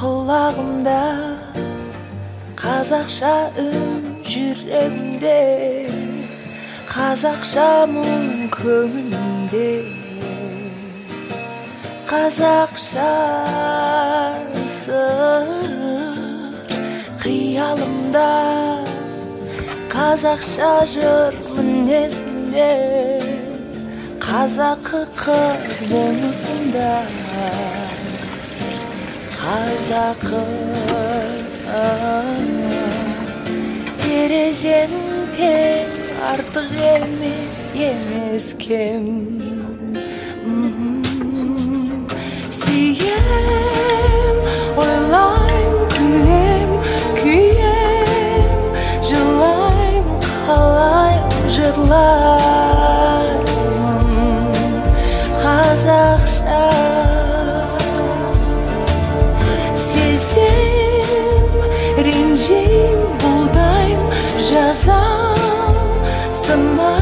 Kulağımda қазақша үн, жүрегімде қазақша мұң, көңілімде қазақша сыр, қиялымда қазақша жыр, мінезімде қазақы қыр болмысында қазақы. Терезенің тең, артық емес кем. Сүйем, ойлайм, күлем, күйем, жылайм, қалайм, жырлаймын қазақша. Сезем, ренжим, бұлдайм, жазам, сынайм.